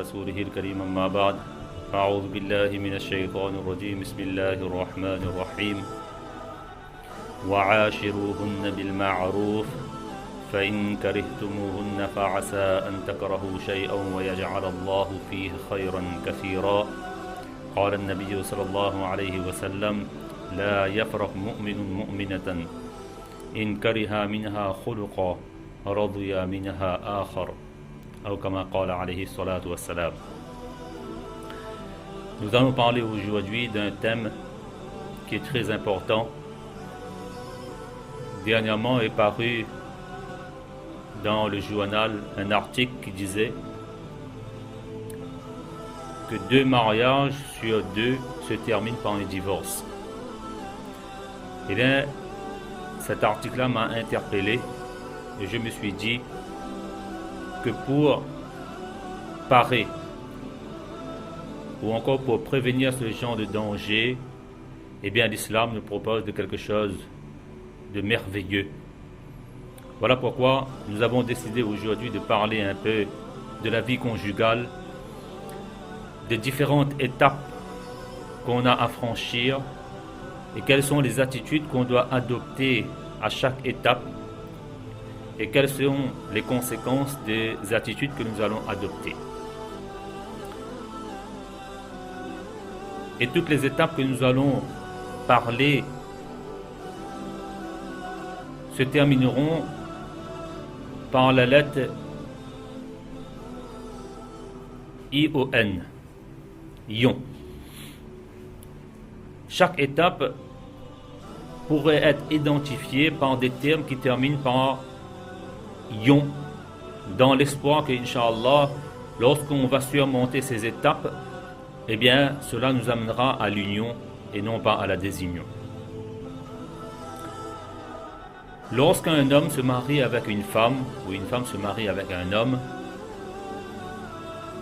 ورسوله الكريم أما بعد أعوذ بالله من الشيطان الرجيم بسم الله الرحمن الرحيم وعاشروهن بالمعروف فإن كرهتموهن فعسى أن تكرهوا شيئا ويجعل الله فيه خيرا كثيرا قال النبي صلى الله عليه وسلم لا يفرق مؤمن مؤمنة إن كره منها خلقا رضي منها آخر أو كما قال عليه الصلاة والسلام. Nous allons parler aujourd'hui d'un thème qui est très important. Dernièrement est paru dans le journal un article qui disait que 2 mariages sur 2 se terminent par un divorce. Et bien, cet article-là m'a interpellé et je me suis dit que pour parer ou encore pour prévenir ce genre de danger, eh bien l'islam nous propose de quelque chose de merveilleux. Voilà pourquoi nous avons décidé aujourd'hui de parler un peu de la vie conjugale, des différentes étapes qu'on a à franchir et quelles sont les attitudes qu'on doit adopter à chaque étape et quelles sont les conséquences des attitudes que nous allons adopter. Et toutes les étapes que nous allons parler se termineront par la lettre I-O-N, ion. Chaque étape pourrait être identifiée par des termes qui terminent par ion, dans l'espoir que, Inch'Allah, lorsqu'on va surmonter ces étapes, eh bien, cela nous amènera à l'union et non pas à la désunion. Lorsqu'un homme se marie avec une femme, ou une femme se marie avec un homme,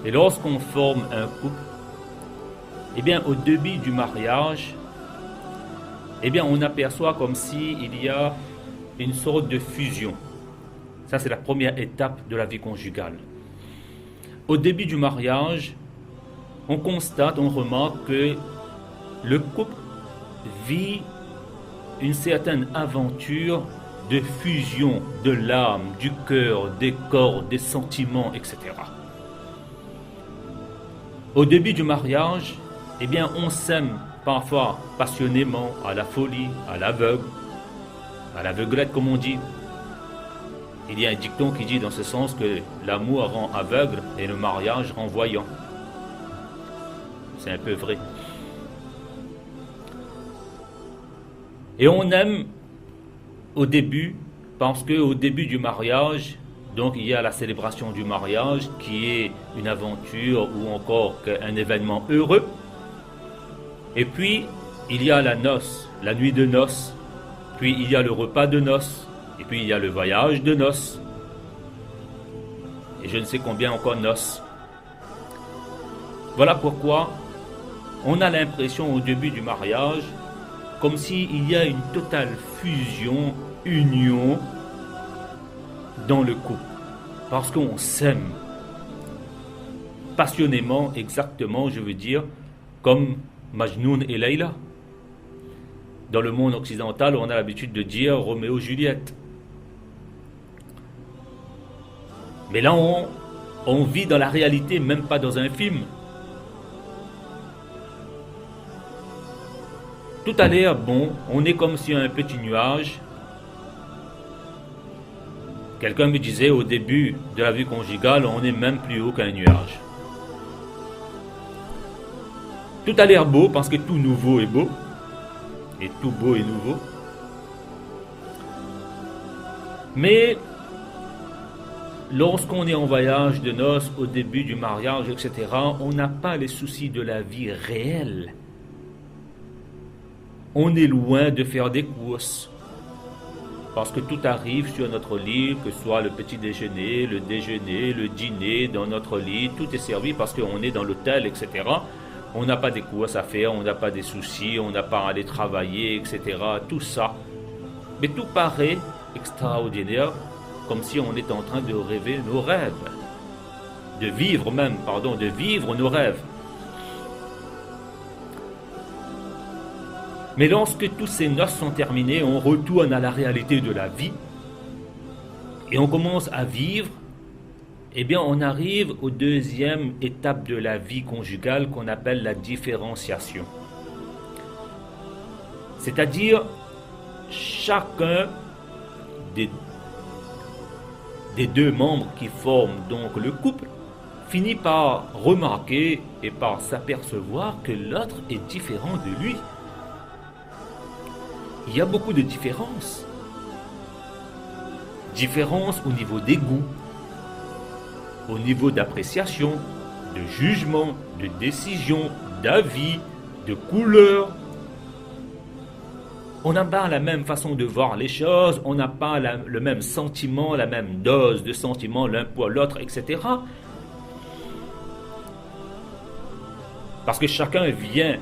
et lorsqu'on forme un couple, eh bien, au début du mariage, eh bien, on aperçoit comme s'il y a une sorte de fusion. Ça, c'est la première étape de la vie conjugale. Au début du mariage, on constate, on remarque que le couple vit une certaine aventure de fusion de l'âme, du cœur, des corps, des sentiments, etc. Au début du mariage, eh bien, on s'aime parfois passionnément, à la folie, à l'aveugle, à l'aveuglette comme on dit. Il y a un dicton qui dit dans ce sens que l'amour rend aveugle et le mariage rend voyant. C'est un peu vrai. Et on aime au début, parce qu'au début du mariage, donc il y a la célébration du mariage qui est une aventure ou encore un événement heureux. Et puis, il y a la noce, la nuit de noces, puis il y a le repas de noces, et puis il y a le voyage de noces, et je ne sais combien encore noces. Voilà pourquoi on a l'impression au début du mariage, comme s'il y a une totale fusion, union dans le couple, parce qu'on s'aime passionnément, exactement, je veux dire, comme Majnoun et Layla. Dans le monde occidental, on a l'habitude de dire Roméo et Juliette. Mais là, on vit dans la réalité, même pas dans un film. Tout a l'air bon, on est comme sur un petit nuage. Quelqu'un me disait au début de la vie conjugale, on est même plus haut qu'un nuage. Tout a l'air beau parce que tout nouveau est beau. Et tout beau est nouveau. Mais lorsqu'on est en voyage de noces, au début du mariage, etc., on n'a pas les soucis de la vie réelle. On est loin de faire des courses. Parce que tout arrive sur notre lit, que ce soit le petit déjeuner, le dîner, dans notre lit, tout est servi parce qu'on est dans l'hôtel, etc. On n'a pas des courses à faire, on n'a pas des soucis, on n'a pas à aller travailler, etc. Tout ça. Mais tout paraît extraordinaire, comme si on était en train de rêver nos rêves. de vivre même, pardon, de vivre nos rêves. Mais lorsque tous ces noces sont terminées, on retourne à la réalité de la vie et on commence à vivre, eh bien on arrive aux deuxième étape de la vie conjugale qu'on appelle la différenciation. C'est-à-dire, chacun des deux membres qui forment donc le couple finit par remarquer et par s'apercevoir que l'autre est différent de lui. Il y a beaucoup de différences. Différences au niveau des goûts, au niveau d'appréciation, de jugement, de décision, d'avis, de couleur. On n'a pas la même façon de voir les choses, on n'a pas le même sentiment, la même dose de sentiments l'un pour l'autre, etc. Parce que chacun vient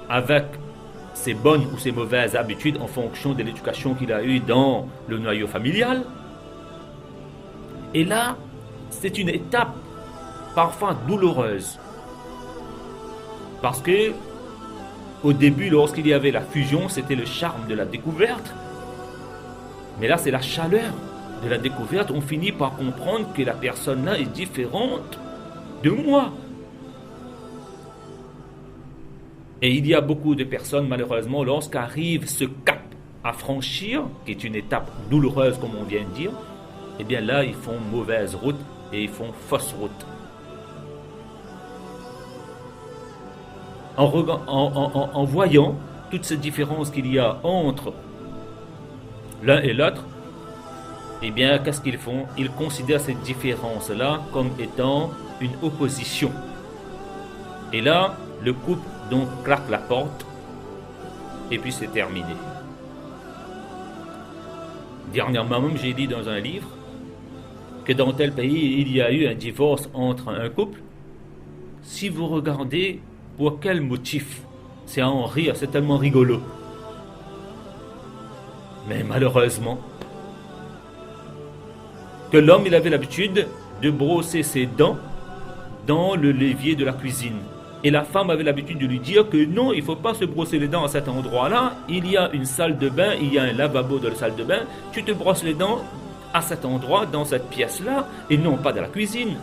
avec ses bonnes ou ses mauvaises habitudes en fonction de l'éducation qu'il a eue dans le noyau familial. Et là, c'est une étape parfois douloureuse. Parce que au début, lorsqu'il y avait la fusion, c'était le charme de la découverte. Mais là, c'est la chaleur de la découverte. On finit par comprendre que la personne-là est différente de moi. Et il y a beaucoup de personnes, malheureusement, lorsqu'arrive ce cap à franchir, qui est une étape douloureuse, comme on vient de dire, eh bien là, ils font mauvaise route et ils font fausse route. En voyant toutes ces différences qu'il y a entre l'un et l'autre, eh bien, qu'est-ce qu'ils font? Ils considèrent cette différence-là comme étant une opposition. Et là, le couple donc claque la porte et puis c'est terminé. Dernièrement même, j'ai dit dans un livre que dans tel pays, il y a eu un divorce entre un couple. Si vous regardez pour quel motif, c'est à en rire, c'est tellement rigolo. Mais malheureusement, que l'homme il avait l'habitude de brosser ses dents dans le l'évier de la cuisine. Et la femme avait l'habitude de lui dire que non, il ne faut pas se brosser les dents à cet endroit-là. Il y a une salle de bain, il y a un lavabo dans la salle de bain. Tu te brosses les dents à cet endroit, dans cette pièce-là, et non pas dans la cuisine.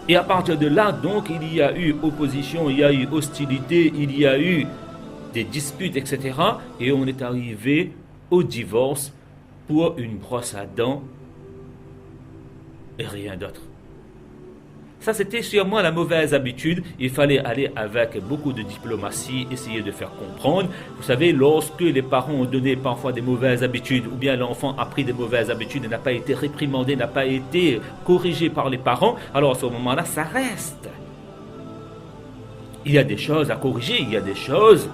Et à partir de là, donc, il y a eu opposition, il y a eu hostilité, il y a eu des disputes, etc. Et on est arrivé au divorce pour une brosse à dents et rien d'autre. Ça, c'était sûrement la mauvaise habitude. Il fallait aller avec beaucoup de diplomatie, essayer de faire comprendre. Vous savez, lorsque les parents ont donné parfois des mauvaises habitudes, ou bien l'enfant a pris des mauvaises habitudes et n'a pas été réprimandé, n'a pas été corrigé par les parents, alors à ce moment-là, ça reste. Il y a des choses à corriger, il y a des choses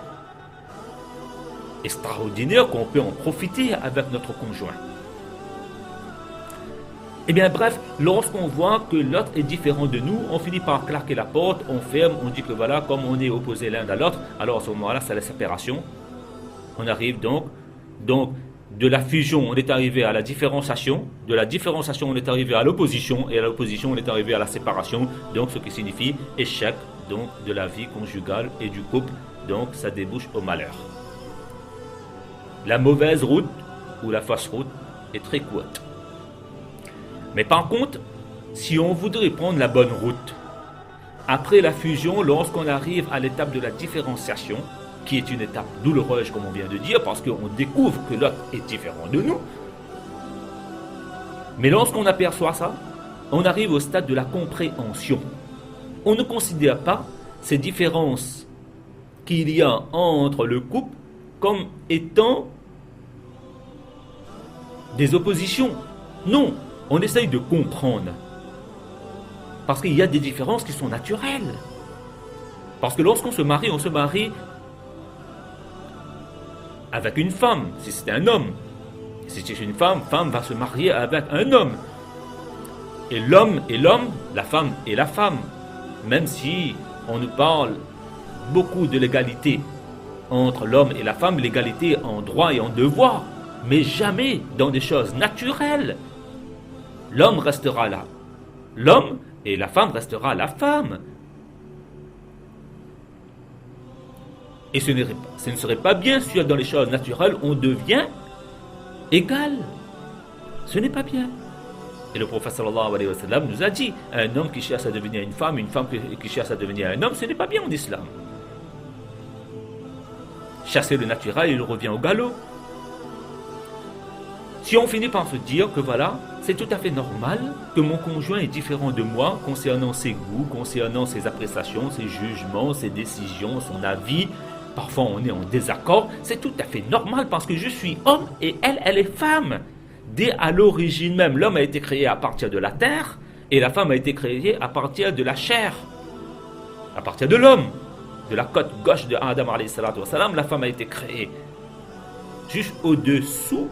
extraordinaires qu'on peut en profiter avec notre conjoint. Eh bien bref, lorsqu'on voit que l'autre est différent de nous, on finit par claquer la porte, on ferme, on dit que voilà, comme on est opposés l'un à l'autre, alors à ce moment-là, c'est la séparation. On arrive donc de la fusion, on est arrivé à la différenciation, de la différenciation, on est arrivé à l'opposition, et à l'opposition, on est arrivé à la séparation, donc ce qui signifie échec donc, de la vie conjugale et du couple, donc ça débouche au malheur. La mauvaise route ou la fausse route est très courte. Mais par contre, si on voudrait prendre la bonne route, après la fusion, lorsqu'on arrive à l'étape de la différenciation, qui est une étape douloureuse comme on vient de dire, parce qu'on découvre que l'autre est différent de nous, mais lorsqu'on aperçoit ça, on arrive au stade de la compréhension. On ne considère pas ces différences qu'il y a entre le couple comme étant des oppositions. Non. On essaye de comprendre. Parce qu'il y a des différences qui sont naturelles. Parce que lorsqu'on se marie, on se marie avec une femme, si c'est un homme. Si c'est une femme, femme va se marier avec un homme. Et l'homme est l'homme, la femme est la femme. Même si on nous parle beaucoup de l'égalité entre l'homme et la femme, l'égalité en droit et en devoir, mais jamais dans des choses naturelles. L'homme restera là. L'homme et la femme restera la femme. Et ce ne serait pas bien sûr dans les choses naturelles, on devient égal. Ce n'est pas bien. Et le prophète sallallahu alayhi wa sallam nous a dit, un homme qui cherche à devenir une femme qui cherche à devenir un homme, ce n'est pas bien en islam. Chasser le naturel, il revient au galop. Si on finit par se dire que voilà, c'est tout à fait normal que mon conjoint est différent de moi concernant ses goûts, concernant ses appréciations, ses jugements, ses décisions, son avis, parfois on est en désaccord, c'est tout à fait normal parce que je suis homme et elle est femme. Dès à l'origine même, l'homme a été créé à partir de la terre et la femme a été créée à partir de la chair, à partir de l'homme, de la côte gauche de Adam alayhi salatu wa salam, la femme a été créée juste au-dessous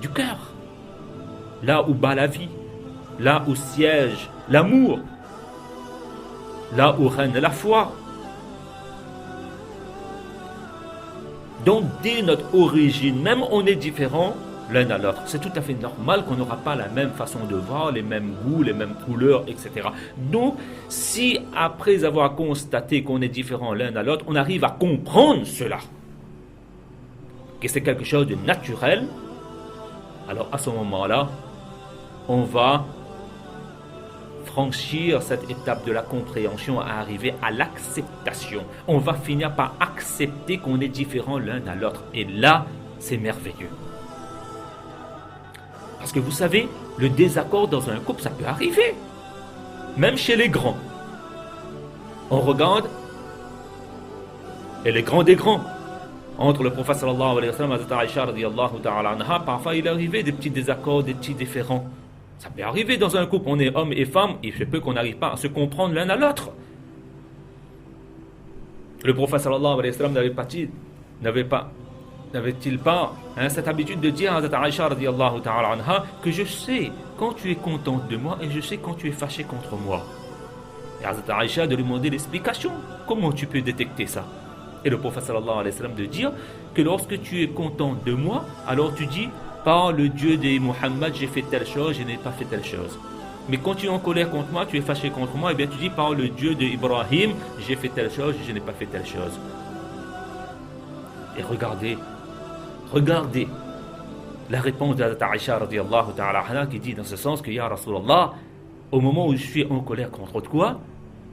du cœur, là où bat la vie, là où siège l'amour, là où règne la foi. Donc dès notre origine, même on est différents l'un à l'autre. C'est tout à fait normal qu'on n'aura pas la même façon de voir, les mêmes goûts, les mêmes couleurs, etc. Donc si après avoir constaté qu'on est différents l'un à l'autre, on arrive à comprendre cela, que c'est quelque chose de naturel, alors à ce moment-là, on va franchir cette étape de la compréhension à arriver à l'acceptation. On va finir par accepter qu'on est différents l'un à l'autre. Et là, c'est merveilleux. Parce que vous savez, le désaccord dans un couple, ça peut arriver. Même chez les grands. On regarde, et les grands des grands, entre le prophète sallallahu alayhi wa sallam et Aïcha radiyallahu ta'ala anha, parfois il arrivait des petits désaccords, des petits différends. Ça peut arriver dans un couple, on est homme et femme, et je peux qu'on n'arrive pas à se comprendre l'un à l'autre. Le prophète sallallahu alayhi wa sallam n'avait-il pas cette habitude de dire à Aïcha radiyallahu ta'ala anha que je sais quand tu es contente de moi et je sais quand tu es fâché contre moi. Et Hazrat Aïcha de lui demander l'explication. Comment tu peux détecter ça? Et le prophète sallallahu alayhi wa sallam de dire que lorsque tu es content de moi, alors tu dis par le Dieu de Muhammad, j'ai fait telle chose, je n'ai pas fait telle chose. Mais quand tu es en colère contre moi, tu es fâché contre moi, et bien tu dis par le Dieu de Ibrahim, j'ai fait telle chose, je n'ai pas fait telle chose. Et regardez la réponse de Aïcha radiyallahu ta'ala anha qui dit dans ce sens que Ya Rasulallah, au moment où je suis en colère contre toi,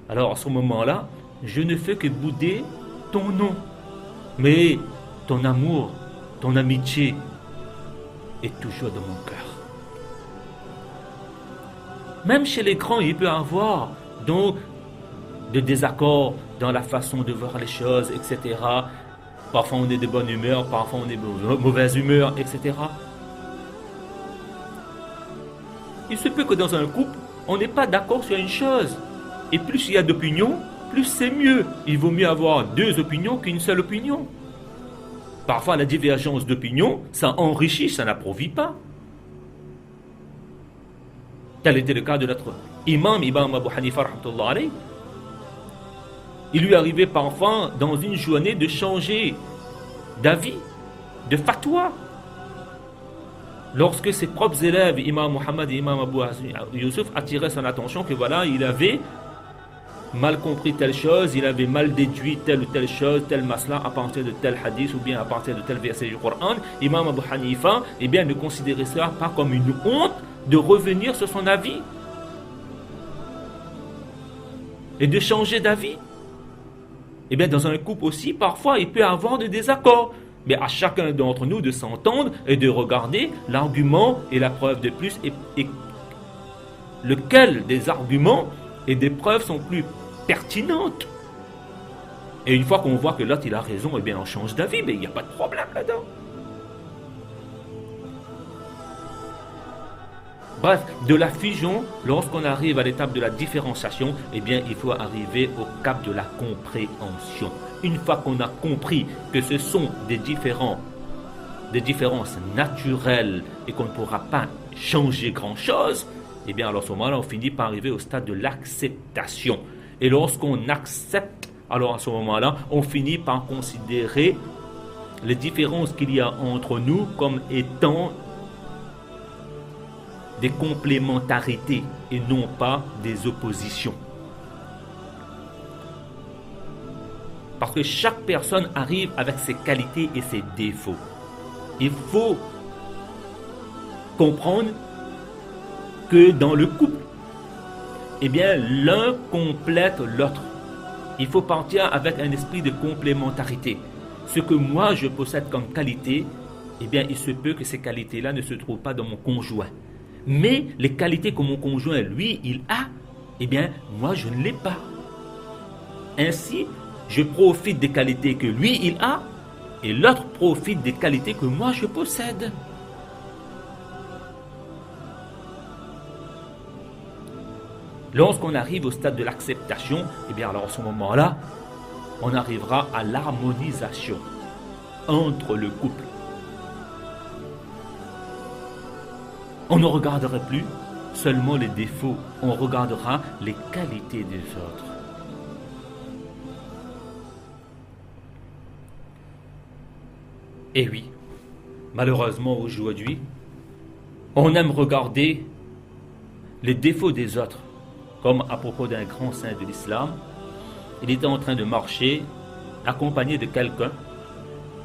alors à ce moment-là, je ne fais que bouder ton nom, mais ton amour, ton amitié est toujours dans mon cœur. Même chez les grands, il peut y avoir donc de désaccords dans la façon de voir les choses, etc. Parfois on est de bonne humeur, parfois on est de mauvaise humeur, etc. Il se peut que dans un couple, on n'est pas d'accord sur une chose. Et plus il y a d'opinions, plus c'est mieux. Il vaut mieux avoir deux opinions qu'une seule opinion. Parfois, la divergence d'opinion, ça enrichit, ça n'appauvrit pas. Tel était le cas de notre imam Abu Hanifa rahmatullah alayh. Il lui arrivait parfois, dans une journée, de changer d'avis, de fatwa. Lorsque ses propres élèves, Imam Muhammad et Imam Abu Yusuf, attiraient son attention que voilà, il avait mal compris telle chose, il avait mal déduit telle ou telle chose, tel masla à partir de tel hadith ou bien à partir de tel verset du Coran, Imam Abu Hanifa, eh bien, ne considérait cela pas comme une honte de revenir sur son avis et de changer d'avis. Eh bien, dans un couple aussi, parfois, il peut y avoir des désaccords. Mais à chacun d'entre nous de s'entendre et de regarder l'argument et la preuve de plus et lequel des arguments et des preuves sont plus pertinentes. Et une fois qu'on voit que l'autre il a raison, eh bien on change d'avis, mais il n'y a pas de problème là-dedans. Bref, de la fusion, lorsqu'on arrive à l'étape de la différenciation, eh bien il faut arriver au cap de la compréhension. Une fois qu'on a compris que ce sont des différences naturelles et qu'on ne pourra pas changer grand-chose, eh bien alors à ce moment-là, on finit par arriver au stade de l'acceptation. Et lorsqu'on accepte, alors à ce moment-là, on finit par considérer les différences qu'il y a entre nous comme étant des complémentarités et non pas des oppositions. Parce que chaque personne arrive avec ses qualités et ses défauts. Il faut comprendre que dans le couple, eh bien, l'un complète l'autre. Il faut partir avec un esprit de complémentarité. Ce que moi je possède comme qualité, eh bien, il se peut que ces qualités-là ne se trouvent pas dans mon conjoint. Mais les qualités que mon conjoint, lui, il a, eh bien, moi je ne l'ai pas. Ainsi, je profite des qualités que lui, il a, et l'autre profite des qualités que moi, je possède. Lorsqu'on arrive au stade de l'acceptation, eh bien, alors à ce moment-là, on arrivera à l'harmonisation entre le couple. On ne regardera plus seulement les défauts, on regardera les qualités des autres. Et oui, malheureusement aujourd'hui, on aime regarder les défauts des autres, comme à propos d'un grand saint de l'islam. Il était en train de marcher, accompagné de quelqu'un.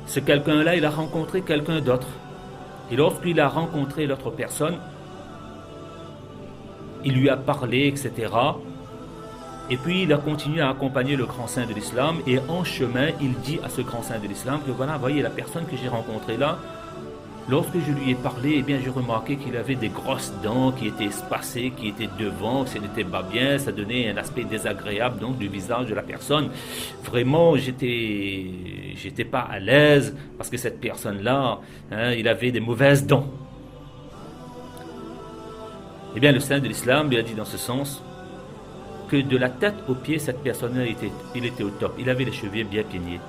Ce quelqu'un-là, il a rencontré quelqu'un d'autre. Et lorsqu'il a rencontré l'autre personne, il lui a parlé, etc. Et puis il a continué à accompagner le grand saint de l'islam, et en chemin, il dit à ce grand saint de l'islam que voilà, voyez la personne que j'ai rencontrée là, lorsque je lui ai parlé, eh bien j'ai remarqué qu'il avait des grosses dents qui étaient espacées, qui étaient devant, que ce n'était pas bien, ça donnait un aspect désagréable donc du visage de la personne. Vraiment, j'étais pas à l'aise parce que cette personne-là, il avait des mauvaises dents. Eh bien le saint de l'islam lui a dit dans ce sens que de la tête aux pieds, cette personne-là, il était au top. Il avait les cheveux bien peignés.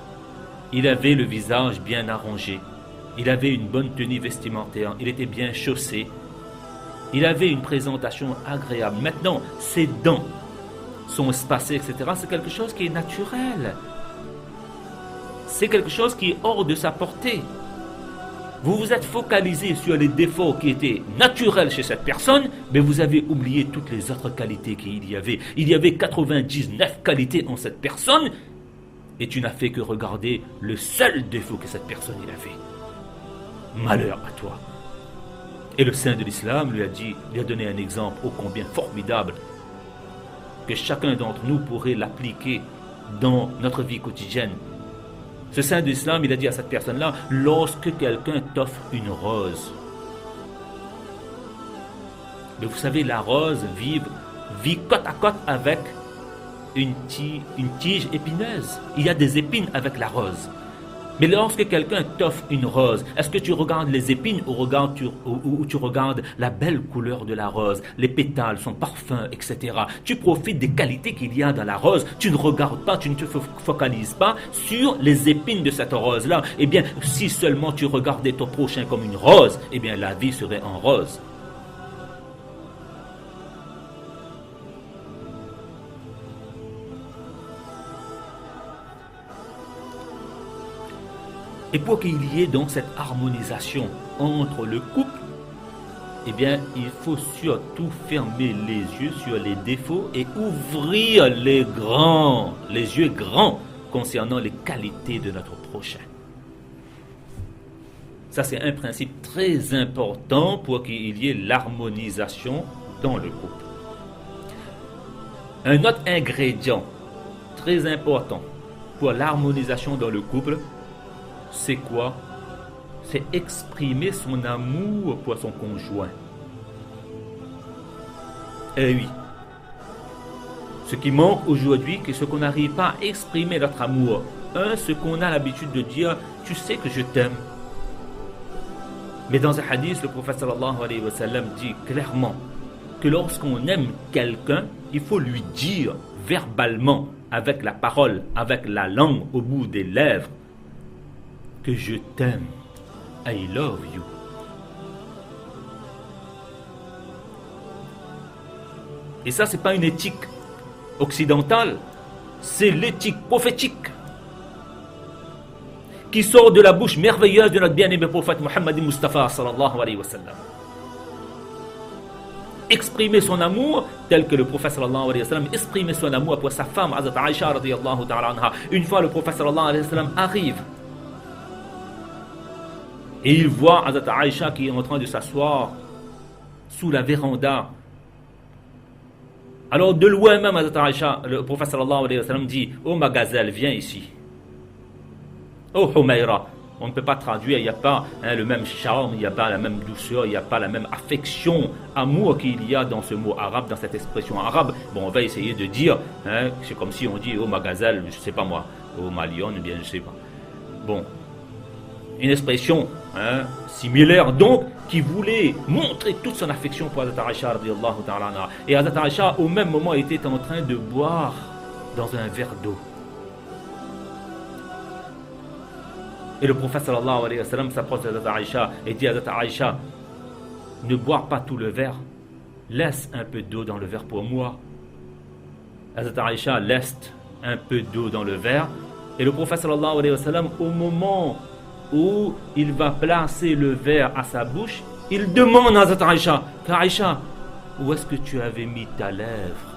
Il avait le visage bien arrangé. Il avait une bonne tenue vestimentaire. Il était bien chaussé. Il avait une présentation agréable. Maintenant, ses dents sont espacées, etc. C'est quelque chose qui est naturel. C'est quelque chose qui est hors de sa portée. Vous vous êtes focalisé sur les défauts qui étaient naturels chez cette personne, mais vous avez oublié toutes les autres qualités qu'il y avait. Il y avait 99 qualités en cette personne, et tu n'as fait que regarder le seul défaut que cette personne avait. Malheur à toi. Et le saint de l'islam lui a donné un exemple ô combien formidable, que chacun d'entre nous pourrait l'appliquer dans notre vie quotidienne. Ce saint de l'islam, il a dit à cette personne-là, lorsque quelqu'un t'offre une rose, mais vous savez, la rose vit côte à côte avec une tige épineuse. Il y a des épines avec la rose. Mais lorsque quelqu'un t'offre une rose, est-ce que tu regardes les épines ou tu regardes la belle couleur de la rose, les pétales, son parfum, etc. Tu profites des qualités qu'il y a dans la rose. Tu ne regardes pas, tu ne te focalises pas sur les épines de cette rose-là. Eh bien, si seulement tu regardais ton prochain comme une rose, eh bien la vie serait en rose. Et pour qu'il y ait donc cette harmonisation entre le couple, eh bien, il faut surtout fermer les yeux sur les défauts et ouvrir les yeux grands concernant les qualités de notre prochain. Ça, c'est un principe très important pour qu'il y ait l'harmonisation dans le couple. Un autre ingrédient très important pour l'harmonisation dans le couple, c'est quoi? C'est exprimer son amour pour son conjoint. Eh oui. Ce qui manque aujourd'hui, c'est ce qu'on n'arrive pas à exprimer notre amour. Ce qu'on a l'habitude de dire, tu sais que je t'aime. Mais dans un hadith, le prophète sallallahu alayhi wa sallam dit clairement que lorsqu'on aime quelqu'un, il faut lui dire verbalement, avec la parole, avec la langue au bout des lèvres, que je t'aime. I love you. Et ça, c'est pas une éthique occidentale, c'est l'éthique prophétique qui sort de la bouche merveilleuse de notre bien-aimé prophète Muhammad Mustafa sallallahu alayhi wa sallam. Exprimer son amour tel que le prophète sallallahu alayhi wa sallam exprimait son amour pour sa femme Hazrat Aïcha radiyallahu ta'ala anha. Une fois le prophète sallallahu alayhi wa sallam arrive et il voit Hazrat Aïcha qui est en train de s'asseoir sous la véranda. Alors de loin même Hazrat Aïcha, le prophète sallallahu alayhi wa sallam dit: oh ma gazelle, viens ici. Oh Humayra. On ne peut pas traduire, il n'y a pas le même charme, il n'y a pas la même douceur, il n'y a pas la même affection, amour qu'il y a dans ce mot arabe, dans cette expression arabe. Bon, on va essayer de dire, c'est comme si on dit oh ma gazelle, je ne sais pas moi, oh ma lionne, bien je ne sais pas. Bon, une expression similaire donc, qui voulait montrer toute son affection pour Hazrat Aïcha radiyallahu ta'ala anha. Et Hazrat Aïcha au même moment était en train de boire dans un verre d'eau. Et le prophète sallallahu alayhi wa sallam s'approche d'Hazrat Aïcha et dit à Hazrat Aïcha: ne bois pas tout le verre, laisse un peu d'eau dans le verre pour moi. Hazrat Aïcha laisse un peu d'eau dans le verre et le prophète sallallahu alayhi wa sallam, au moment où il va placer le verre à sa bouche, il demande à Hazrat Aïcha: Aïcha, où est-ce que tu avais mis ta lèvre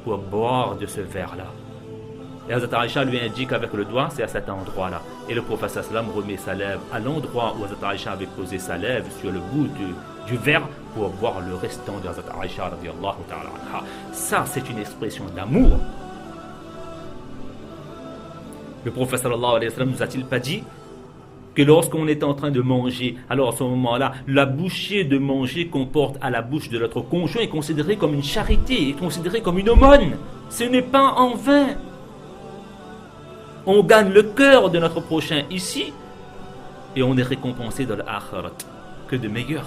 pour boire de ce verre-là? Et Hazrat Aïcha lui indique avec le doigt, c'est à cet endroit-là. Et le prophète sallam remet sa lèvre à l'endroit où Hazrat Aïcha avait posé sa lèvre sur le bout du verre pour boire le restant de Hazrat Aïcha radiyallahu ta'ala anha. Ça, c'est une expression d'amour. Le prophète sallallahu alayhi wa sallam nous a-t-il pas dit que lorsqu'on est en train de manger, alors à ce moment-là, la bouchée de manger qu'on porte à la bouche de notre conjoint est considérée comme une charité, est considérée comme une aumône. Ce n'est pas en vain. On gagne le cœur de notre prochain ici et on est récompensé dans l'akhirat. Que de meilleur.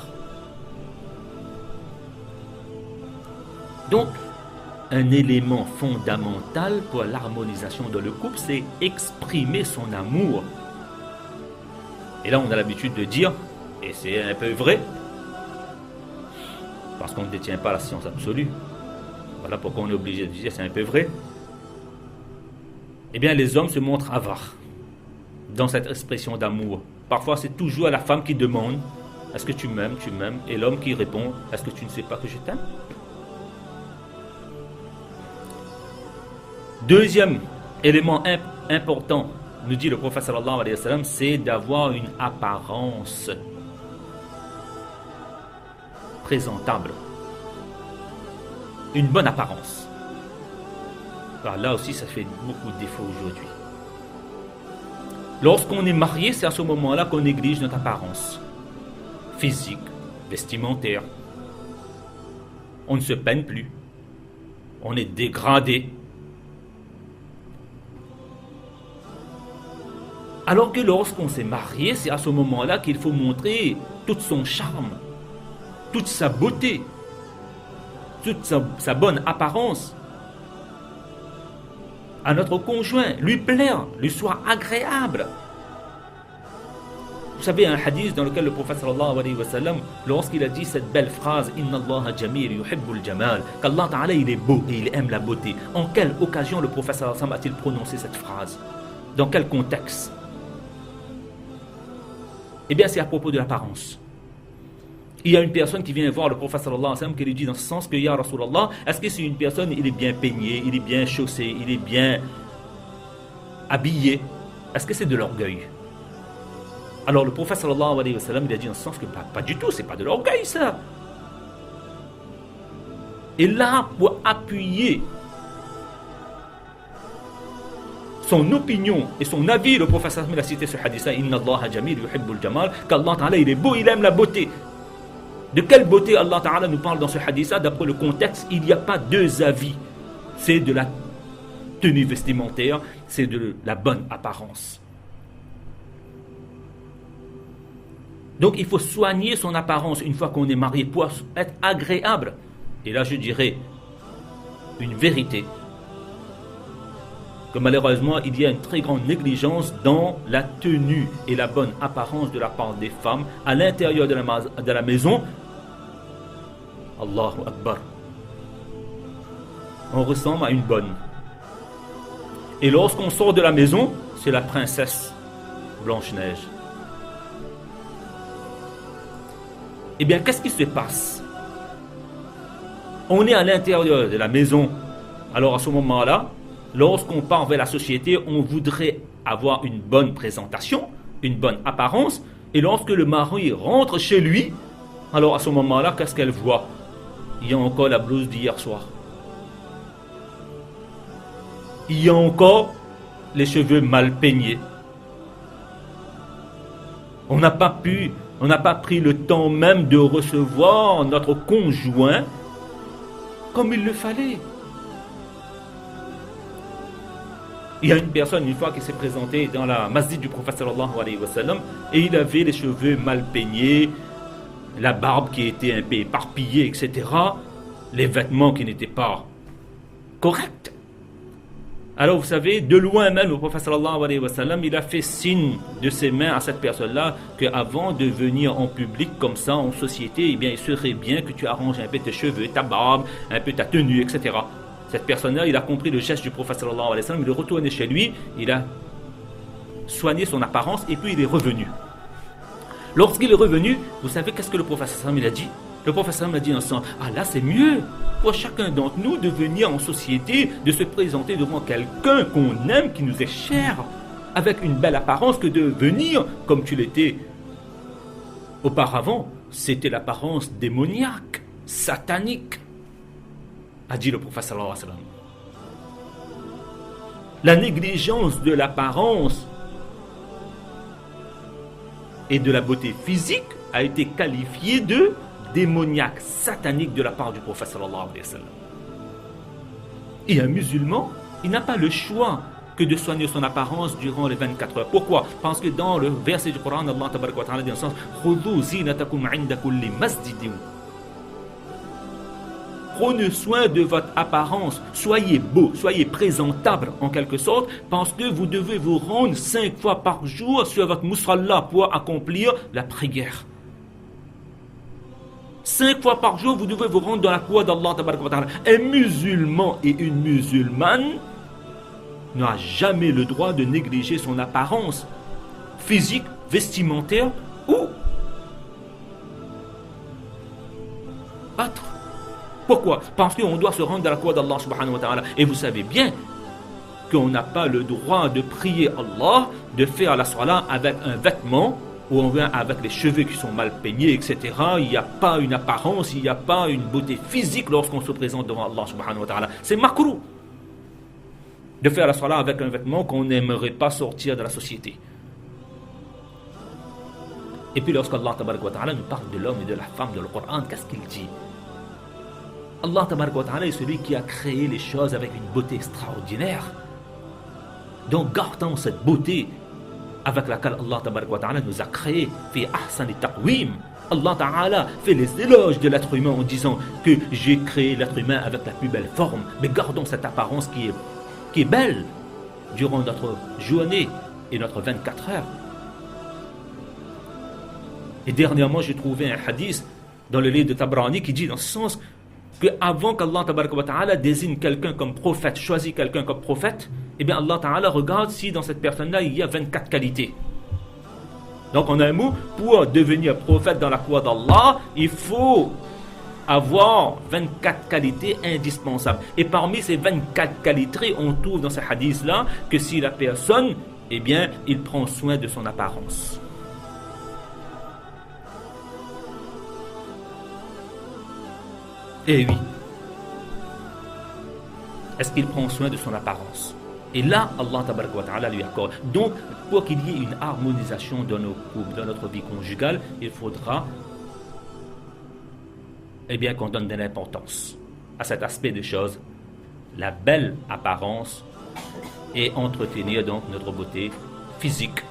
Donc, un élément fondamental pour l'harmonisation dans le couple, c'est exprimer son amour. Et là, on a l'habitude de dire, et c'est un peu vrai, parce qu'on ne détient pas la science absolue. Voilà pourquoi on est obligé de dire c'est un peu vrai. Eh bien, les hommes se montrent avares dans cette expression d'amour. Parfois, c'est toujours la femme qui demande: est-ce que tu m'aimes, et l'homme qui répond: est-ce que tu ne sais pas que je t'aime? Deuxième élément important, nous dit le prophète sallallahu alayhi wa sallam, c'est d'avoir une apparence présentable. Une bonne apparence. Alors là aussi, ça fait beaucoup de défauts aujourd'hui. Lorsqu'on est marié, c'est à ce moment-là qu'on néglige notre apparence physique, vestimentaire. On ne se peine plus. On est dégradé. Alors que lorsqu'on s'est marié, c'est à ce moment-là qu'il faut montrer tout son charme, toute sa beauté, toute sa bonne apparence à notre conjoint, lui plaire, lui soit agréable. Vous savez, un hadith dans lequel le prophète sallallahu alayhi wa sallam, lorsqu'il a dit cette belle phrase: Inna Allah jamil yuhibbul jamal, qu'Allah ta'ala il est beau et il aime la beauté. En quelle occasion le prophète sallallahu alayhi wa sallam a-t-il prononcé cette phrase? Dans quel contexte? Eh bien, c'est à propos de l'apparence. Il y a une personne qui vient voir le prophète sallallahu alayhi wa sallam qui lui dit dans ce sens que Ya Rasulallah, est-ce que c'est une personne, il est bien peigné, il est bien chaussé, il est bien habillé? Est-ce que c'est de l'orgueil? Alors le prophète sallallahu alayhi wa sallam il a dit dans ce sens que pas du tout, c'est pas de l'orgueil ça. Et là, pour appuyer son opinion et son avis, le prophète sallallahu alayhi wa sallam a cité ce hadith-là: Inna Allah jamil yuhibbul jamal, qu'Allah ta'ala il est beau, il aime la beauté. De quelle beauté Allah Ta'ala nous parle dans ce hadith-là? D'après le contexte, il n'y a pas deux avis. C'est de la tenue vestimentaire, c'est de la bonne apparence. Donc il faut soigner son apparence une fois qu'on est marié pour être agréable. Et là je dirais une vérité, que malheureusement il y a une très grande négligence dans la tenue et la bonne apparence de la part des femmes à l'intérieur de la maison. Allahu Akbar. On ressemble à une bonne. Et lorsqu'on sort de la maison, c'est la princesse. Blanche-Neige. Eh bien, qu'est-ce qui se passe? On est à l'intérieur de la maison. Alors à ce moment-là, lorsqu'on part vers la société, on voudrait avoir une bonne présentation, une bonne apparence. Et lorsque le mari rentre chez lui, alors à ce moment-là, qu'est-ce qu'elle voit? Il y a encore la blouse d'hier soir. Il y a encore les cheveux mal peignés. On n'a pas pris le temps même de recevoir notre conjoint comme il le fallait. Il y a une personne, une fois qui s'est présentée dans la masjid du prophète sallallahu alayhi wa sallam, et il avait les cheveux mal peignés, la barbe qui était un peu éparpillée, etc. Les vêtements qui n'étaient pas corrects. Alors vous savez, de loin même, le prophète sallallahu alayhi wa sallam, il a fait signe de ses mains à cette personne-là qu'avant de venir en public comme ça, en société, eh bien, il serait bien que tu arranges un peu tes cheveux, ta barbe, un peu ta tenue, etc. Cette personne-là, il a compris le geste du prophète sallallahu alayhi wa sallam, il est retourné chez lui, il a soigné son apparence et puis il est revenu. Lorsqu'il est revenu, vous savez qu'est-ce que le prophète sallallahu alayhi wa sallam il a dit? Le prophète sallallahu alayhi wa sallam a dit ensemble, ah là c'est mieux pour chacun d'entre nous de venir en société, de se présenter devant quelqu'un qu'on aime, qui nous est cher, avec une belle apparence, que de venir comme tu l'étais auparavant. C'était l'apparence démoniaque, satanique, a dit le prophète sallallahu alayhi wa sallam. La négligence de l'apparence et de la beauté physique a été qualifiée de démoniaque, satanique de la part du prophète sallallahu alayhi wa sallam. Et un musulman, il n'a pas le choix que de soigner son apparence durant les 24 heures. Pourquoi? Parce que dans le verset du Coran, Allah tabaraka wa ta'ala dit en sens khudhu zinatakum 'inda kulli masjidin. Prenez soin de votre apparence, soyez beau, soyez présentable en quelque sorte, parce que vous devez vous rendre 5 fois par jour sur votre musalla pour accomplir la prière. 5 fois par jour, vous devez vous rendre dans la cour d'Allah. Un musulman et une musulmane n'a jamais le droit de négliger son apparence physique, vestimentaire ou autre. Pourquoi? Parce qu'on doit se rendre dans la cour d'Allah subhanahu wa ta'ala. Et vous savez bien qu'on n'a pas le droit de prier Allah, de faire la salat avec un vêtement, où on vient avec les cheveux qui sont mal peignés, etc. Il n'y a pas une apparence, il n'y a pas une beauté physique lorsqu'on se présente devant Allah subhanahu wa ta'ala. C'est makrou de faire la salat avec un vêtement qu'on n'aimerait pas sortir de la société. Et puis lorsqu'Allah tabaraka wa ta'ala nous parle de l'homme et de la femme dans le Coran, qu'est-ce qu'il dit? Allah tabaraka wa ta'ala est celui qui a créé les choses avec une beauté extraordinaire. Donc gardons cette beauté avec laquelle Allah tabaraka wa ta'ala nous a créé, fi ahsani taqwim. Allah ta'ala fait les éloges de l'être humain en disant que j'ai créé l'être humain avec la plus belle forme. Mais gardons cette apparence qui est belle durant notre journée et notre 24 heures. Et dernièrement, j'ai trouvé un hadith dans le livre de Tabrani qui dit dans ce sens que avant qu'Allah tabaraka wa ta'ala désigne quelqu'un comme prophète, choisit quelqu'un comme prophète, eh bien Allah ta'ala regarde si dans cette personne-là il y a 24 qualités. Donc en un mot, pour devenir prophète dans la cour d'Allah, il faut avoir 24 qualités indispensables. Et parmi ces 24 qualités, on trouve dans ce hadith-là que si la personne, eh bien, il prend soin de son apparence. Eh oui. Est-ce qu'il prend soin de son apparence? Et là, Allah tabaraka wa ta'ala lui accorde. Donc, pour qu'il y ait une harmonisation dans nos couples, dans notre vie conjugale, il faudra qu'on donne de l'importance à cet aspect des choses, la belle apparence, et entretenir donc notre beauté physique,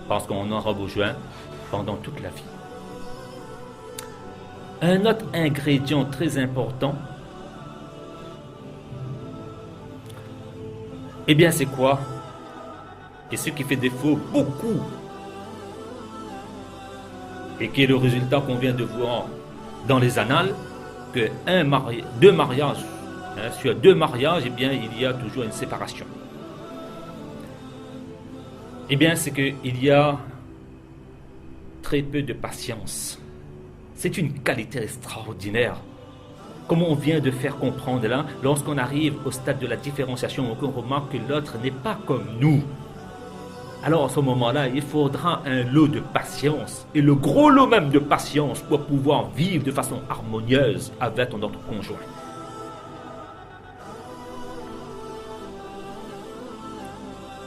parce qu'on en aura besoin pendant toute la vie. Un autre ingrédient très important, c'est quoi? Et ce qui fait défaut beaucoup, et qui est le résultat qu'on vient de voir dans les annales, que deux mariages, sur 2 mariages, il y a toujours une séparation. Eh bien, c'est qu'il y a très peu de patience. C'est une qualité extraordinaire. Comme on vient de faire comprendre là, lorsqu'on arrive au stade de la différenciation, on remarque que l'autre n'est pas comme nous. Alors à ce moment-là, il faudra un lot de patience, et le gros lot même de patience pour pouvoir vivre de façon harmonieuse avec notre conjoint.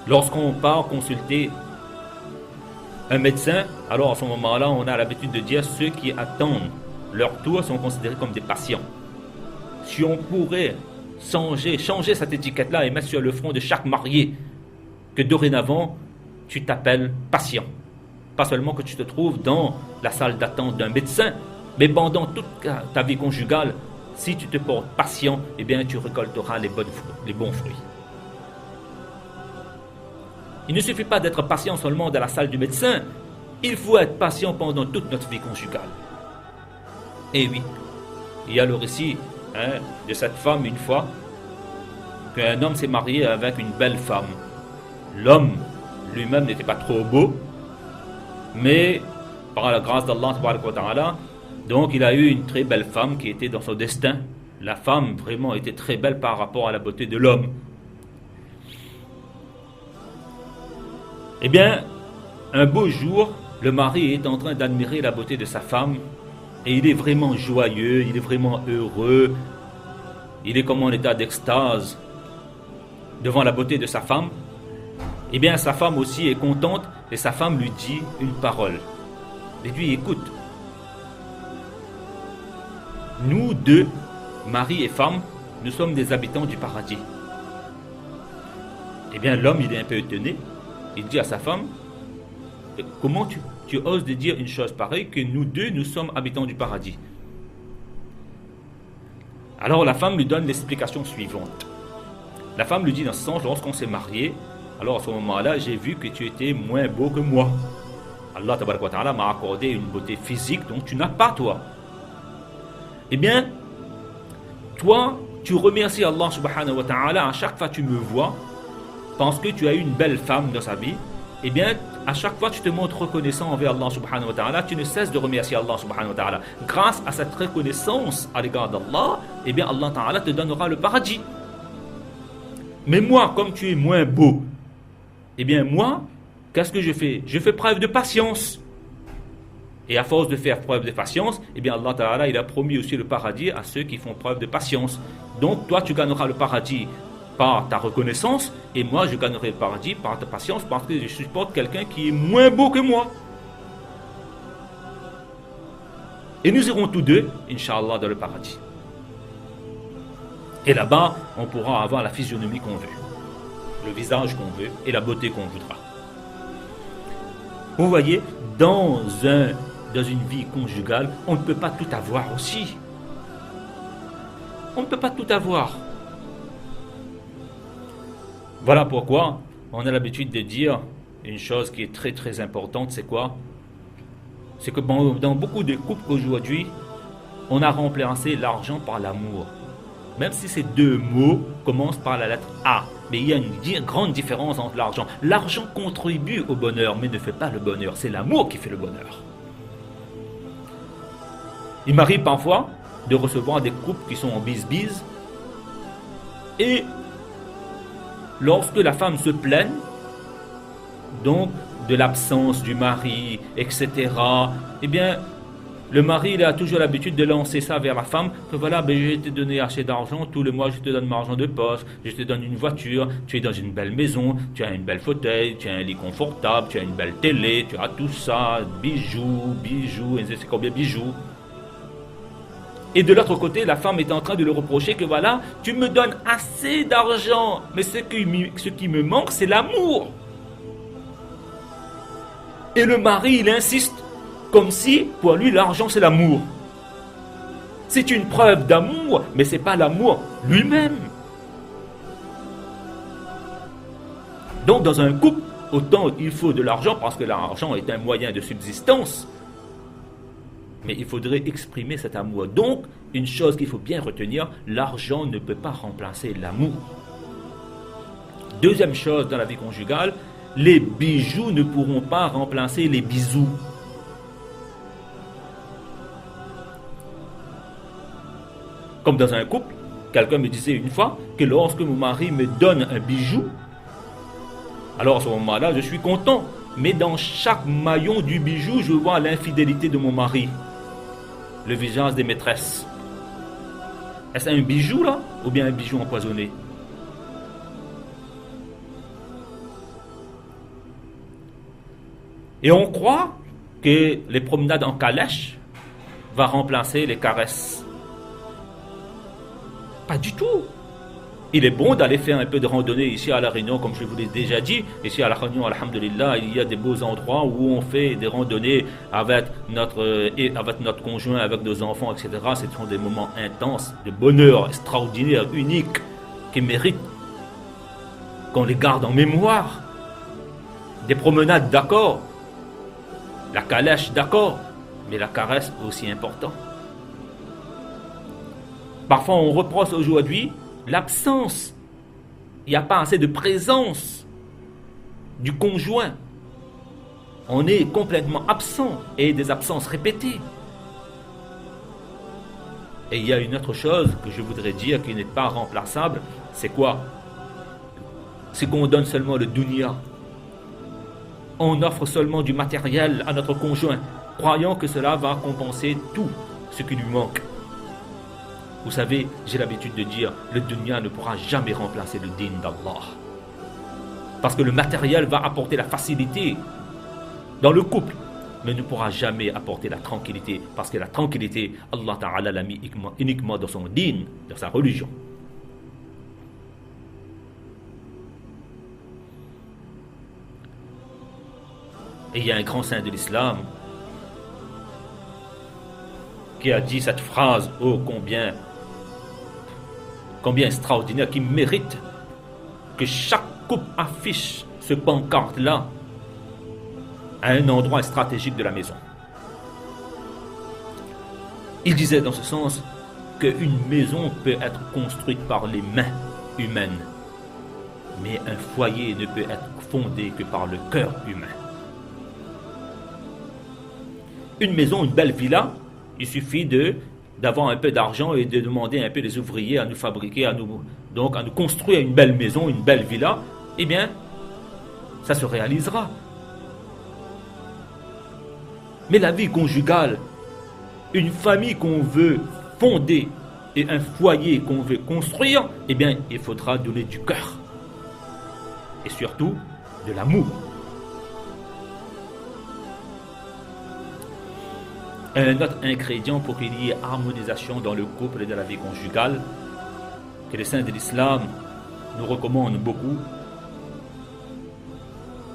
Lorsqu'on part consulter un médecin, alors à ce moment-là, on a l'habitude de dire ceux qui attendent leur tour sont considérés comme des patients. Si on pourrait changer cette étiquette-là et mettre sur le front de chaque marié que dorénavant, tu t'appelles patient. Pas seulement que tu te trouves dans la salle d'attente d'un médecin, mais pendant toute ta vie conjugale, si tu te portes patient, eh bien tu récolteras les bons fruits. Il ne suffit pas d'être patient seulement dans la salle du médecin, il faut être patient pendant toute notre vie conjugale. Et oui, il y a le récit de cette femme une fois, qu'un homme s'est marié avec une belle femme. L'homme lui-même n'était pas trop beau, mais par la grâce d'Allah, donc il a eu une très belle femme qui était dans son destin. La femme vraiment était très belle par rapport à la beauté de l'homme. Eh bien, un beau jour, le mari est en train d'admirer la beauté de sa femme et il est vraiment joyeux, il est vraiment heureux, il est comme en état d'extase devant la beauté de sa femme. Eh bien, sa femme aussi est contente et sa femme lui dit une parole. Elle lui dit, écoute, nous deux, mari et femme, nous sommes des habitants du paradis. Eh bien, l'homme, il est un peu étonné. Il dit à sa femme, comment tu oses de dire une chose pareille, que nous deux, nous sommes habitants du paradis? Alors la femme lui donne l'explication suivante. La femme lui dit dans ce sens, lorsqu'on s'est mariés, alors à ce moment-là, j'ai vu que tu étais moins beau que moi. Allah tabaraka wa ta'ala m'a accordé une beauté physique dont tu n'as pas toi. Eh bien, toi, tu remercies Allah subhanahu wa ta'ala à chaque fois que tu me vois, parce que tu as eu une belle femme dans sa vie. Eh bien, à chaque fois que tu te montres reconnaissant envers Allah subhanahu wa ta'ala, tu ne cesses de remercier Allah subhanahu wa ta'ala. Grâce à cette reconnaissance à l'égard d'Allah, eh bien Allah ta'ala te donnera le paradis. Mais moi, comme tu es moins beau, eh bien moi, qu'est-ce que je fais? Je fais preuve de patience. Et à force de faire preuve de patience, eh bien Allah ta'ala, il a promis aussi le paradis à ceux qui font preuve de patience. Donc toi, tu gagneras le paradis par ta reconnaissance, et moi je gagnerai le paradis par ta patience, parce que je supporte quelqu'un qui est moins beau que moi. Et nous irons tous deux, Inch'Allah, dans le paradis. Et là-bas, on pourra avoir la physionomie qu'on veut, le visage qu'on veut et la beauté qu'on voudra. Vous voyez, dans une vie conjugale, on ne peut pas tout avoir aussi. On ne peut pas tout avoir. Voilà pourquoi on a l'habitude de dire une chose qui est très très importante, c'est quoi? C'est que dans beaucoup de couples aujourd'hui, on a remplacé l'argent par l'amour. Même si ces deux mots commencent par la lettre A. Mais il y a une grande différence entre l'argent. L'argent contribue au bonheur, mais ne fait pas le bonheur. C'est l'amour qui fait le bonheur. Il m'arrive parfois de recevoir des couples qui sont en bise-bise. Et lorsque la femme se plaint, donc de l'absence du mari, etc., eh bien, le mari il a toujours l'habitude de lancer ça vers la femme, que voilà, ben, je vais te donner assez d'argent, tous les mois je te donne mon argent de poche, je te donne une voiture, tu es dans une belle maison, tu as une belle fauteuil, tu as un lit confortable, tu as une belle télé, tu as tout ça, bijoux, et je sais combien de bijoux. Et de l'autre côté, la femme est en train de le reprocher que voilà, tu me donnes assez d'argent, mais ce qui me manque, c'est l'amour. Et le mari, il insiste, comme si pour lui l'argent c'est l'amour. C'est une preuve d'amour, mais ce n'est pas l'amour lui-même. Donc dans un couple, autant il faut de l'argent parce que l'argent est un moyen de subsistance. Mais il faudrait exprimer cet amour. Donc, une chose qu'il faut bien retenir, l'argent ne peut pas remplacer l'amour. Deuxième chose dans la vie conjugale, les bijoux ne pourront pas remplacer les bisous. Comme dans un couple, quelqu'un me disait une fois que lorsque mon mari me donne un bijou, alors à ce moment-là, je suis content. Mais dans chaque maillon du bijou, je vois l'infidélité de mon mari. Le visage des maîtresses. Est-ce un bijou là ou bien un bijou empoisonné? Et on croit que les promenades en calèche vont remplacer les caresses. Pas du tout. Il est bon d'aller faire un peu de randonnée ici à La Réunion, comme je vous l'ai déjà dit. Ici à La Réunion, alhamdulillah, il y a des beaux endroits où on fait des randonnées avec notre conjoint, avec nos enfants, etc. Ce sont des moments intenses, de bonheur extraordinaire, unique, qui méritent qu'on les garde en mémoire. Des promenades, d'accord. La calèche, d'accord. Mais la caresse, aussi important. Parfois, on reproche aujourd'hui l'absence. Il n'y a pas assez de présence du conjoint. On est complètement absent et des absences répétées. Et il y a une autre chose que je voudrais dire qui n'est pas remplaçable, c'est quoi? C'est qu'on donne seulement le dunya. On offre seulement du matériel à notre conjoint, croyant que cela va compenser tout ce qui lui manque. Vous savez, j'ai l'habitude de dire, le dunya ne pourra jamais remplacer le din d'Allah. Parce que le matériel va apporter la facilité dans le couple, mais ne pourra jamais apporter la tranquillité. Parce que la tranquillité, Allah Ta'ala l'a mis uniquement dans son din, dans sa religion. Et il y a un grand saint de l'islam qui a dit cette phrase, oh combien extraordinaire, qui mérite que chaque couple affiche ce pancarte-là à un endroit stratégique de la maison. Il disait dans ce sens qu'une maison peut être construite par les mains humaines, mais un foyer ne peut être fondé que par le cœur humain. Une maison, une belle villa, il suffit d'avoir un peu d'argent et de demander un peu des ouvriers à nous fabriquer, à nous construire une belle maison, une belle villa, eh bien, ça se réalisera. Mais la vie conjugale, une famille qu'on veut fonder et un foyer qu'on veut construire, eh bien, il faudra donner du cœur. Et surtout, de l'amour. Un autre ingrédient pour qu'il y ait harmonisation dans le couple et dans la vie conjugale, que les saints de l'islam nous recommandent beaucoup,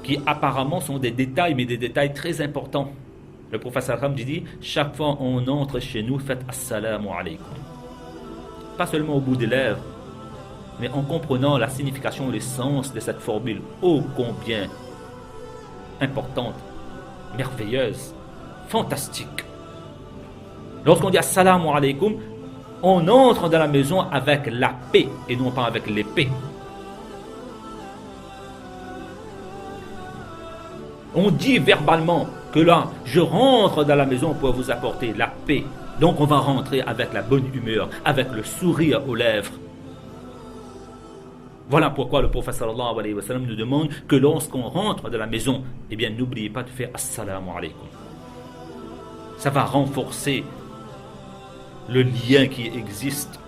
qui apparemment sont des détails, mais des détails très importants. Le prophète sallam dit, chaque fois on entre chez nous, faites assalamu alaykum. Pas seulement au bout des lèvres, mais en comprenant la signification et le sens de cette formule, ô combien importante, merveilleuse, fantastique. Lorsqu'on dit assalamu alaykum, on entre dans la maison avec la paix et non pas avec l'épée. On dit verbalement que là, je rentre dans la maison pour vous apporter la paix. Donc on va rentrer avec la bonne humeur, avec le sourire aux lèvres. Voilà pourquoi le prophète sallallahu alayhi wa sallam nous demande que lorsqu'on rentre dans la maison, eh bien n'oubliez pas de faire assalamu alaykum. Ça va renforcer le lien qui existe,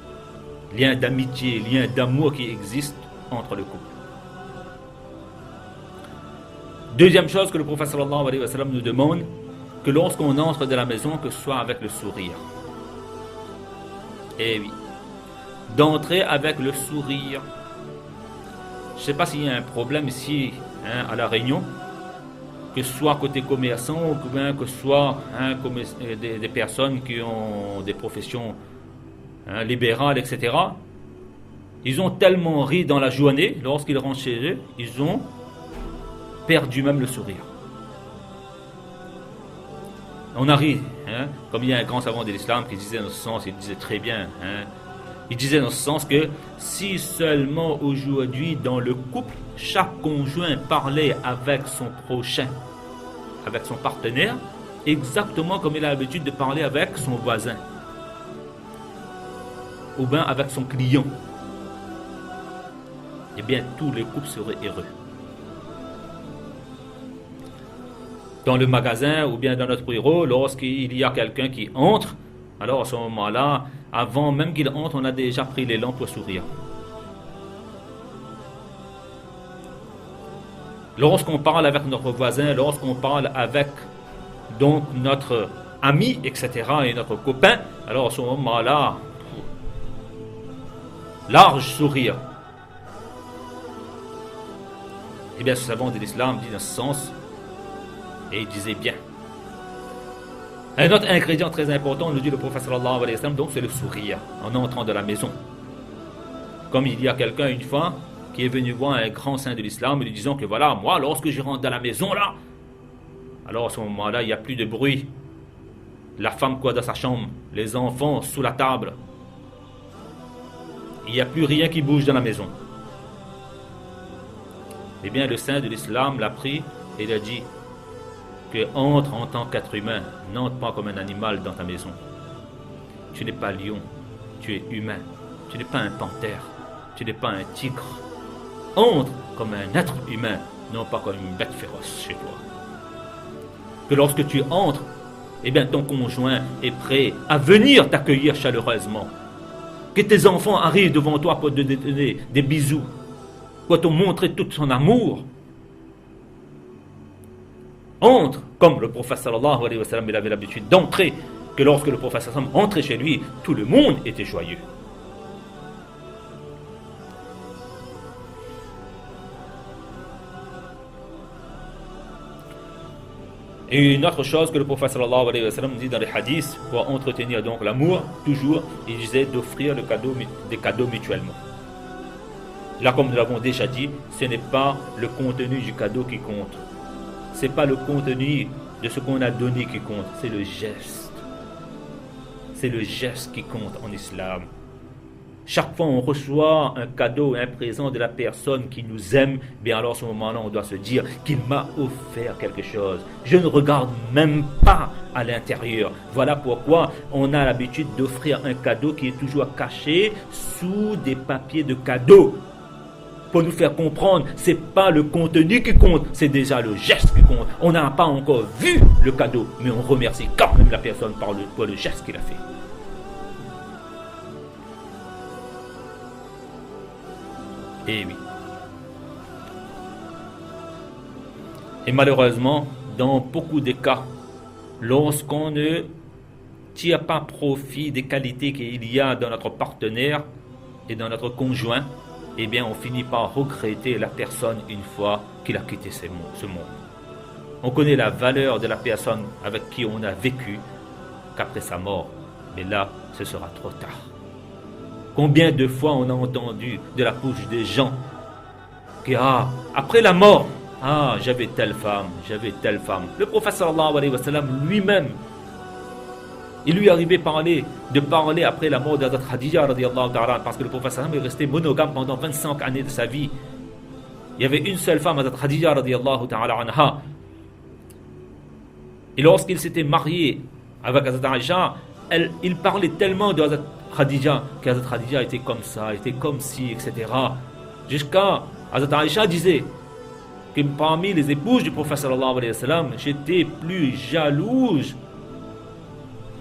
lien d'amitié, lien d'amour qui existe entre le couple. Deuxième chose que le prophète sallallahu alayhi wa sallam nous demande, que lorsqu'on entre dans la maison, que ce soit avec le sourire. Eh oui, d'entrer avec le sourire. Je ne sais pas s'il y a un problème ici à La Réunion, que ce soit côté commerçant ou bien que ce soit des personnes qui ont des professions libérales, etc. Ils ont tellement ri dans la journée, lorsqu'ils rentrent chez eux, ils ont perdu même le sourire. On a ri, comme il y a un grand savant de l'islam qui disait dans ce sens, il disait très bien, Il disait dans ce sens que si seulement aujourd'hui dans le couple, chaque conjoint parlait avec son prochain, avec son partenaire, exactement comme il a l'habitude de parler avec son voisin, ou bien avec son client, eh bien tous les couples seraient heureux. Dans le magasin ou bien dans notre bureau, lorsqu'il y a quelqu'un qui entre, alors à ce moment-là, avant même qu'il entre, on a déjà pris l'élan pour sourire. Lorsqu'on parle avec notre voisin, lorsqu'on parle avec donc notre ami, etc., et notre copain, alors à ce moment-là, large sourire. Eh bien, ce savant de l'islam dit dans ce sens, et il disait bien. Un autre ingrédient très important, nous dit le prophète sallallahu alayhi wa sallam, donc c'est le sourire en entrant dans la maison. Comme il y a quelqu'un une fois qui est venu voir un grand saint de l'islam, lui disant que voilà, moi, lorsque je rentre dans la maison là, alors à ce moment-là, il n'y a plus de bruit. La femme quoi dans sa chambre, les enfants sous la table. Il n'y a plus rien qui bouge dans la maison. Eh bien, le saint de l'islam l'a pris et il a dit que entre en tant qu'être humain, n'entre pas comme un animal dans ta maison. Tu n'es pas lion, tu es humain. Tu n'es pas un panthère, tu n'es pas un tigre. Entre comme un être humain, non pas comme une bête féroce chez toi. Que lorsque tu entres, eh bien ton conjoint est prêt à venir t'accueillir chaleureusement. Que tes enfants arrivent devant toi pour te donner des bisous, pour te montrer tout son amour. Entre, comme le prophète sallallahu alayhi wa sallam, il avait l'habitude d'entrer, que lorsque le prophète sallallahu alayhi wa sallam entrait chez lui, tout le monde était joyeux. Et une autre chose que le prophète sallallahu alayhi wa sallam dit dans les hadiths, pour entretenir donc l'amour, toujours, il disait d'offrir des cadeaux mutuellement. Là, comme nous l'avons déjà dit, ce n'est pas le contenu du cadeau qui compte. Ce n'est pas le contenu de ce qu'on a donné qui compte, c'est le geste. C'est le geste qui compte en islam. Chaque fois on reçoit un cadeau, un présent de la personne qui nous aime, bien alors à ce moment-là on doit se dire qu'il m'a offert quelque chose. Je ne regarde même pas à l'intérieur. Voilà pourquoi on a l'habitude d'offrir un cadeau qui est toujours caché sous des papiers de cadeau. Pour nous faire comprendre, c'est pas le contenu qui compte, c'est déjà le geste qui compte. On n'a pas encore vu le cadeau, mais on remercie quand même la personne pour le geste qu'il a fait. Et oui. Et malheureusement, dans beaucoup de cas, lorsqu'on ne tire pas profit des qualités qu'il y a dans notre partenaire et dans notre conjoint, eh bien on finit par regretter la personne une fois qu'il a quitté ce monde. On connaît la valeur de la personne avec qui on a vécu qu'après sa mort. Mais là, ce sera trop tard. Combien de fois on a entendu de la bouche des gens que après la mort, j'avais telle femme. Le prophète sallallahu alayhi wa sallam lui-même, il lui arrivait de parler après la mort d'Hazrat Khadija radiyallahu ta'ala, parce que le prophète sallallahu alayhi wa sallam est resté monogame pendant 25 années de sa vie. Il y avait une seule femme, Hazrat Khadija radiyallahu ta'ala anha. Et lorsqu'il s'était marié avec Hazrat Aïcha, il parlait tellement de Hazrat Khadija, qu'Hazrat Khadija était comme ça, était comme ci, etc. Jusqu'à Hazrat Aïcha disait que parmi les épouses du prophète sallallahu alayhi wa sallam, j'étais plus jalouse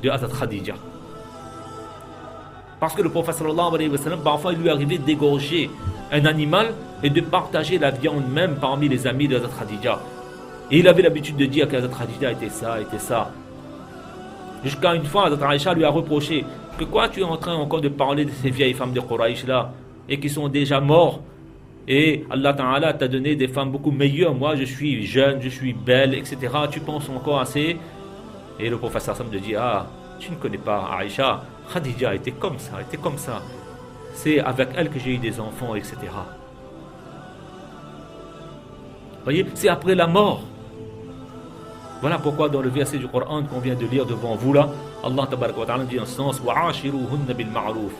de Hazrat Khadija. Parce que le prophète sallallahu alayhi wa sallam, parfois il lui arrivait d'égorger un animal et de partager la viande même parmi les amis de Hazrat Khadija. Et il avait l'habitude de dire qu'Hazrat Khadija était ça. Jusqu'à une fois, Hazrat Aïcha lui a reproché que quoi tu es en train encore de parler de ces vieilles femmes de Quraysh là et qui sont déjà mortes. Et Allah Ta'ala t'a donné des femmes beaucoup meilleures. Moi, je suis jeune, je suis belle, etc. Tu penses encore assez? Et le prophète sallam de dit, tu ne connais pas Aïcha. Khadija était comme ça. C'est avec elle que j'ai eu des enfants, etc. Vous voyez, c'est après la mort. Voilà pourquoi dans le verset du Coran qu'on vient de lire devant vous là, Allah Tabaraka wa Ta'ala dit en ce sens, وَعَاشِرُوهُنَّ بِالْمَعْرُوفِ.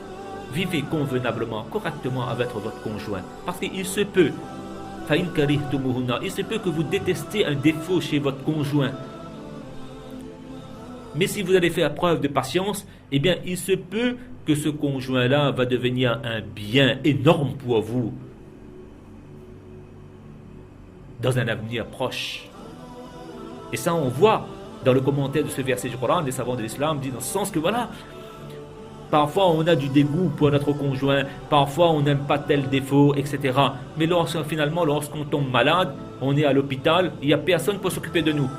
vivez convenablement, correctement avec votre conjoint. Parce qu'il se peut, il se peut que vous détestez un défaut chez votre conjoint. Mais si vous allez faire preuve de patience, eh bien, il se peut que ce conjoint-là va devenir un bien énorme pour vous dans un avenir proche. Et ça, on voit dans le commentaire de ce verset du Coran, les savants de l'islam disent dans ce sens que voilà, parfois on a du dégoût pour notre conjoint, parfois on n'aime pas tel défaut, etc. Mais lorsqu'on tombe malade, on est à l'hôpital, il n'y a personne pour s'occuper de nous.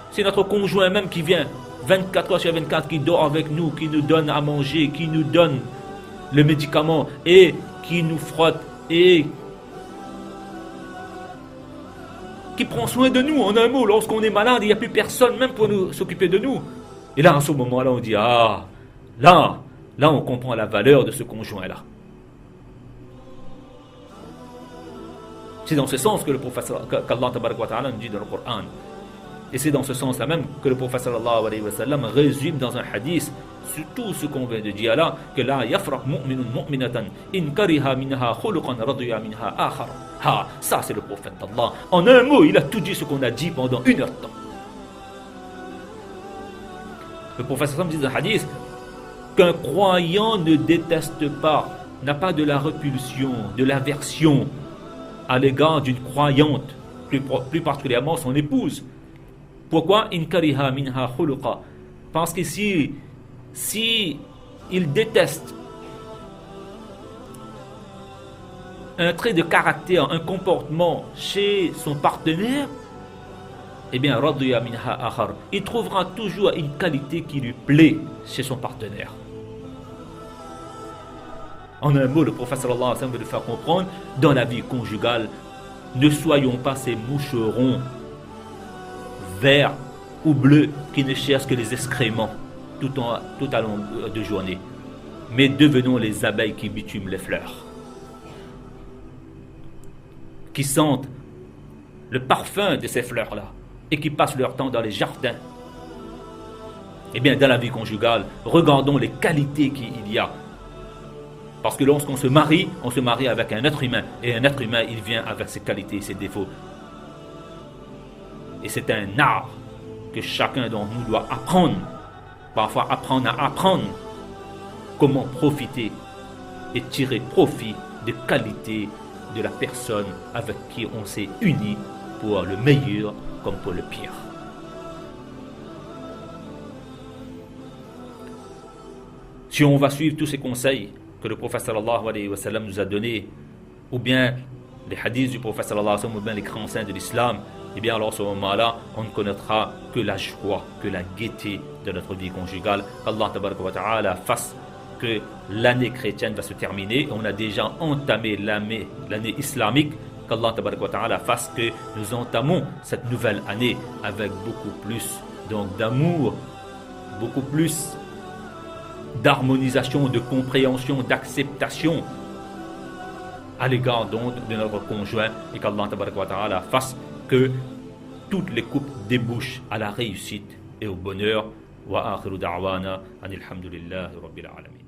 C'est notre conjoint même qui vient 24 heures sur 24, qui dort avec nous, qui nous donne à manger, qui nous donne le médicament et qui nous frotte et qui prend soin de nous. En un mot, lorsqu'on est malade, il n'y a plus personne même pour nous s'occuper de nous. Et là, à ce moment-là, on dit, ah, là, on comprend la valeur de ce conjoint-là. C'est dans ce sens que le prophète, qu'Allah tabaraka wa ta'ala nous dit dans le Coran. Et c'est dans ce sens-là même que le prophète sallallahu alayhi wa sallam résume dans un hadith sur tout ce qu'on vient de dire là, que la yafraq mu'minun mu'minatan in kariha minha khuluqan radiya minha akhar. Ah, ça c'est le prophète d'Allah. En un mot, il a tout dit ce qu'on a dit pendant 1 heure de temps. Le prophète sallallahu alayhi wa sallam dit dans un hadith qu'un croyant ne déteste pas, n'a pas de la répulsion, de l'aversion à l'égard d'une croyante, plus particulièrement son épouse. Pourquoi? In kariha minha khuluqa. Parce que si il déteste un trait de caractère, un comportement chez son partenaire, eh bien, radiya minha akhar, il trouvera toujours une qualité qui lui plaît chez son partenaire. En un mot, le prophète sallallahu alayhi wa sallam veut le faire comprendre, dans la vie conjugale, ne soyons pas ces moucherons verts ou bleus qui ne cherchent que les excréments tout à long de journée. Mais devenons les abeilles qui bitument les fleurs, qui sentent le parfum de ces fleurs-là et qui passent leur temps dans les jardins. Eh bien, dans la vie conjugale, regardons les qualités qu'il y a. Parce que lorsqu'on se marie, on se marie avec un être humain. Et un être humain, il vient avec ses qualités et ses défauts. Et c'est un art que chacun d'entre nous doit apprendre. Parfois apprendre à apprendre comment profiter et tirer profit des qualités de la personne avec qui on s'est uni pour le meilleur comme pour le pire. Si on va suivre tous ces conseils que le prophète sallallahu alayhi wa sallam nous a donnés, ou bien les hadiths du prophète sallallahu alayhi wa sallam, ou bien les grands saints de l'islam, eh bien alors à ce moment-là, on ne connaîtra que la joie, que la gaieté de notre vie conjugale. Qu'Allah tabaraka wa ta'ala fasse que l'année chrétienne va se terminer. On a déjà entamé l'année islamique. Qu'Allah tabaraka wa ta'ala fasse que nous entamons cette nouvelle année avec beaucoup plus d'amour, beaucoup plus d'harmonisation, de compréhension, d'acceptation à l'égard donc de notre conjoint, et qu'Allah tabaraka wa ta'ala fasse que toutes les coupes débouchent à la réussite et au bonheur. Wa akhiru da'wana anil hamdulillahi rabbil alamin.